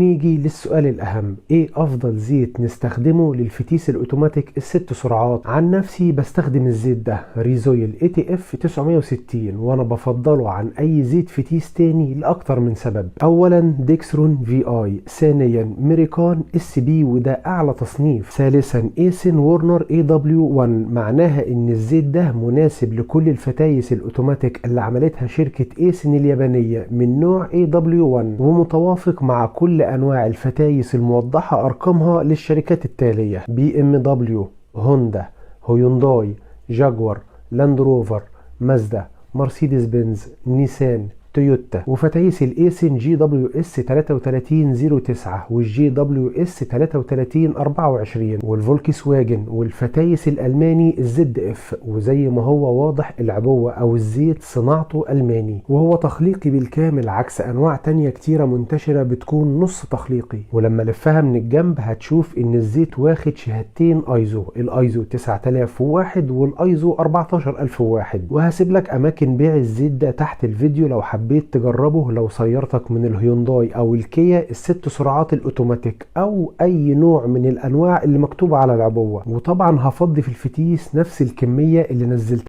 نيجي للسؤال الأهم، ايه أفضل زيت نستخدمه للفتيس الأوتوماتيك الست سرعات؟ عن نفسي بستخدم الزيت ده ريزويل ATF 960، وانا بفضله عن اي زيت فتيس تاني لأكتر من سبب. اولا ديكسرون VI، ثانيا ميريكان SB وده اعلى تصنيف، ثالثا ايسن وورنر AW1، معناها ان الزيت ده مناسب لكل الفتايس الأوتوماتيك اللي عملتها شركة ايسن اليابانية من نوع AW1، ومتوافق مع كل انواع الفتايس الموضحة ارقامها للشركات التالية: BMW، هوندا، هيونداي، جاكوار، لاند روفر، مازدا، مرسيدس بنز، نيسان، تويوتا. وفتايس الايسن GWS 3309 والGWS 3324 والفولكس واجن، والفتايس الالماني ZF، وزي ما هو واضح العبوة او الزيت صناعته الماني، وهو تخليقي بالكامل عكس انواع تانية كتيرة منتشرة بتكون نص تخليقي. ولما لفها من الجنب هتشوف ان الزيت واخد شهادتين ايزو، الايزو 9001 والايزو 14001. وهسيب لك اماكن بيع الزيت ده تحت الفيديو لو حبيت تجربه، لو سيارتك من الهيونداي او الكيا الست سرعات الاوتوماتيك او اي نوع من الانواع اللي مكتوبة على العبوة. وطبعا هفضي في الفتيس نفس الكمية اللي نزلتها